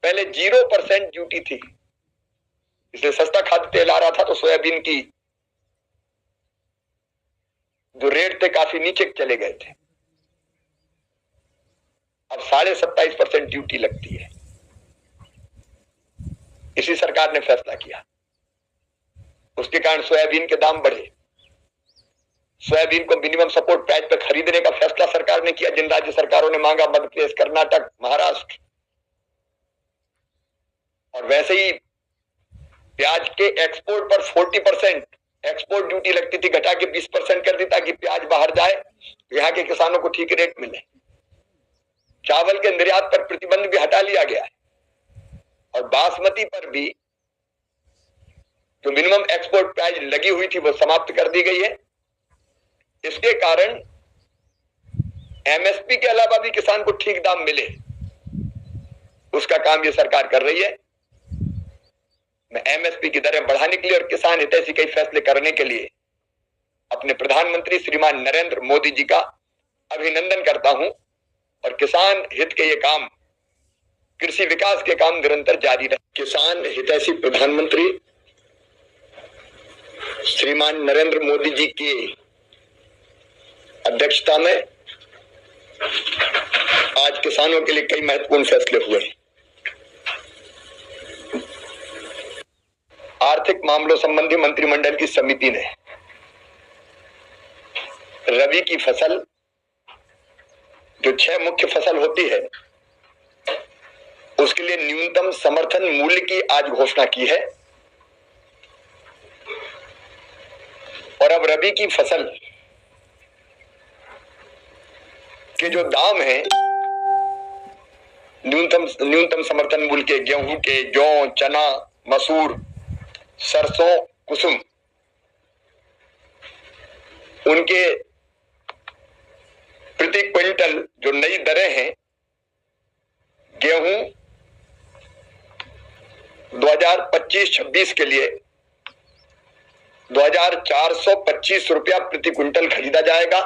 पहले 0% ड्यूटी थी, इसलिए सस्ता खाद्य तेल आ रहा था, तो सोयाबीन की जो रेट थे काफी नीचे चले गए थे। अब 27.5% ड्यूटी लगती है। इसी सरकार ने फैसला किया, उसके कारण सोयाबीन के दाम बढ़े। सोयाबीन को मिनिमम सपोर्ट प्राइस पर खरीदने का फैसला सरकार ने किया, जिन राज्य सरकारों ने मांगा, मध्य प्रदेश, कर्नाटक, महाराष्ट्र। और वैसे ही प्याज के एक्सपोर्ट पर 40% एक्सपोर्ट ड्यूटी लगती थी, घटा के 20% कर दी, ताकि प्याज बाहर जाए तो यहाँ के किसानों को ठीक रेट मिले। चावल के निर्यात पर प्रतिबंध भी हटा लिया गया है, और बासमती पर भी जो मिनिमम एक्सपोर्ट प्राइस लगी हुई थी वो समाप्त कर दी गई है। इसके कारण एमएसपी के अलावा भी किसान को ठीक दाम मिले, उसका काम ये सरकार कर रही है। मैं एमएसपी की दरें बढ़ाने के लिए और किसान हितैषी कई फैसले करने के लिए अपने प्रधानमंत्री श्रीमान नरेंद्र मोदी जी का अभिनंदन करता हूं, और किसान हित के ये काम, कृषि विकास के काम निरंतर जारी रहे। किसान हितैषी प्रधानमंत्री श्रीमान नरेंद्र मोदी जी की अध्यक्षता में आज किसानों के लिए कई महत्वपूर्ण फैसले हुए। आर्थिक मामलों संबंधी मंत्रिमंडल की समिति ने रबी की फसल, जो 6 मुख्य फसल होती है, उसके लिए न्यूनतम समर्थन मूल्य की आज घोषणा की है। और अब रबी की फसल के जो दाम हैं, न्यूनतम समर्थन मूल्य के, गेहूं के, जौ, चना, मसूर, सरसों, कुसुम, उनके प्रति क्विंटल जो नई दरें हैं, गेहूं 2025-26 के लिए 2425 रुपया प्रति क्विंटल खरीदा जाएगा।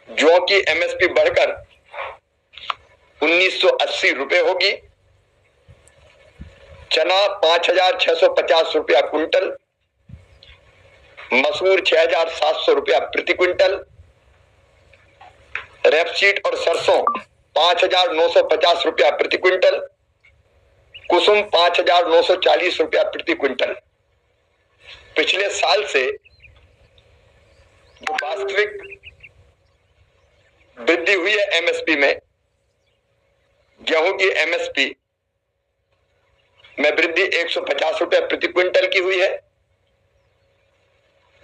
जौ की एमएसपी बढ़कर 1980 रुपए होगी। चना 5650 रुपया क्विंटल, मसूर 6700 रुपया प्रति क्विंटल, रेपसीड और सरसों 5950 रुपया प्रति क्विंटल, कुसुम 5940 रुपया प्रति क्विंटल। पिछले साल से जो वास्तविक वृद्धि हुई है एमएसपी में, गेहूं की एमएसपी में वृद्धि 150 रुपया प्रति क्विंटल की हुई है,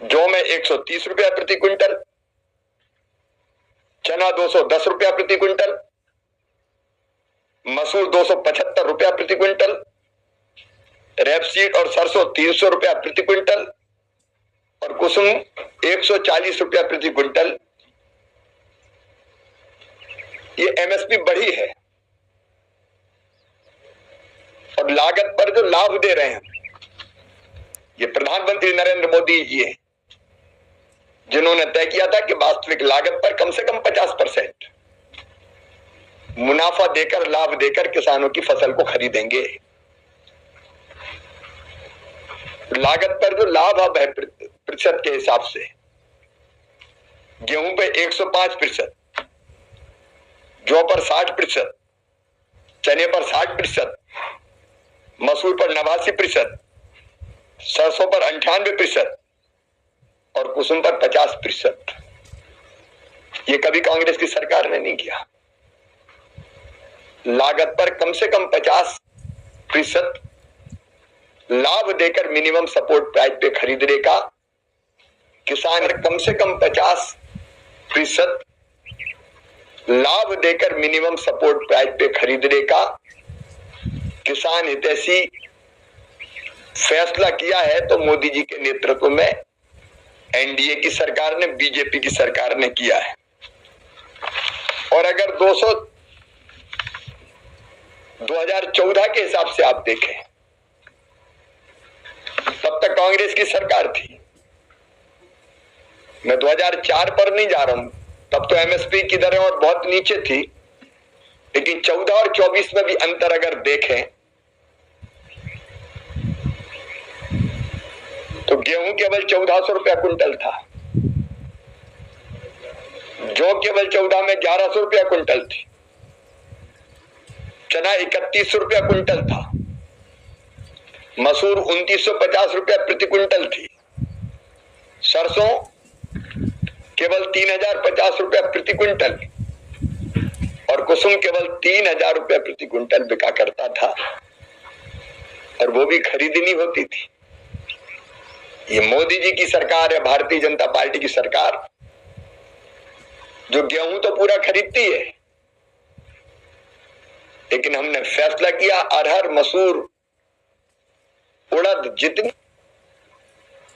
जौ में 130 रुपया प्रति क्विंटल, चना 210 रुपया प्रति क्विंटल, मसूर 275 रुपया प्रति क्विंटल, रेपसीड और सरसों 300 रुपया प्रति क्विंटल, और कुसुम 140 रुपया प्रति क्विंटल। ये एमएसपी बढ़ी है, और लागत पर जो लाभ दे रहे हैं ये प्रधानमंत्री नरेंद्र मोदी जी हैं, जिन्होंने तय किया था कि वास्तविक लागत पर कम से कम 50% मुनाफा देकर, लाभ देकर किसानों की फसल को खरीदेंगे। लागत पर जो लाभ अब है प्रतिशत के हिसाब से, गेहूं पे 105%, जौ पर 60%, चने पर 60%, मसूर पर 89%, सरसों पर 98% और कुसुम पर 50%। ये कभी कांग्रेस की सरकार ने नहीं किया। लागत पर कम से कम 50% लाभ देकर मिनिमम सपोर्ट प्राइस पे खरीदने का, किसान कम से कम 50% लाभ देकर मिनिमम सपोर्ट प्राइस पे खरीदने का किसान हितैषी फैसला किया है, तो मोदी जी के नेतृत्व में एनडीए की सरकार ने, बीजेपी की सरकार ने किया है। और अगर 2014 के हिसाब से आप देखें, तब तक कांग्रेस की सरकार थी। मैं 2004 पर नहीं जा रहा हूं, तब तो एमएसपी की दरें और बहुत नीचे थी, लेकिन 14 और 24 में भी अंतर अगर देखें तो गेहूं केवल 1400 रुपया कुंटल था, जौ केवल 14 में 1100 रुपया कुंटल थी, चना 3100 रुपया कुंटल था, मसूर 2950 रुपया प्रति कुंटल थी, सरसों केवल 3050 रुपया प्रति कुंटल और कुसुम केवल 3000 रुपया प्रति कुंटल बिका करता था, और वो भी खरीदनी होती थी। ये मोदी जी की सरकार है, भारतीय जनता पार्टी की सरकार, जो गेहूं तो पूरा खरीदती है, लेकिन हमने फैसला किया अरहर, मसूर, उड़द, जितनी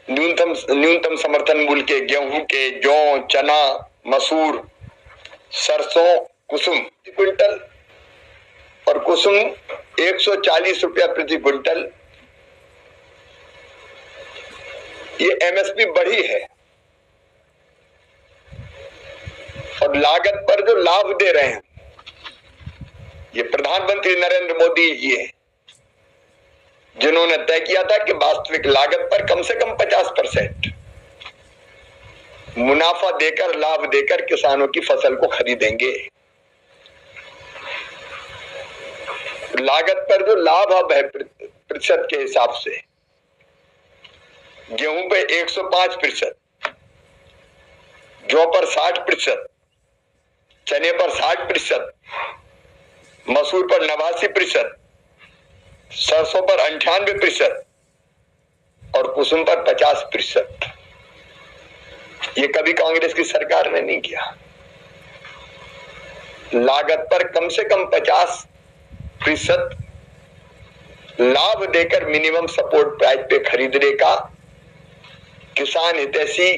न्यूनतम समर्थन मूल्य के गेहूं के, जौ, चना, मसूर, सरसों, कुसुम क्विंटल, और कुसुम 140 रुपया प्रति क्विंटल। ये एमएसपी बढ़ी है, और लागत पर जो लाभ दे रहे हैं ये प्रधानमंत्री नरेंद्र मोदी जी है, जिन्होंने तय किया था कि वास्तविक लागत पर कम से कम 50% मुनाफा देकर, लाभ देकर किसानों की फसल को खरीदेंगे। लागत पर जो लाभ अब है प्रतिशत के हिसाब से, गेहूं पे 105%, जौ पर 60%, चने पर 60%, मसूर पर 89%, सरसों पर 98% और कुसुम पर 50%। ये कभी कांग्रेस की सरकार ने नहीं किया। लागत पर कम से कम 50% लाभ देकर मिनिमम सपोर्ट प्राइस पे खरीदने का किसान हितैषी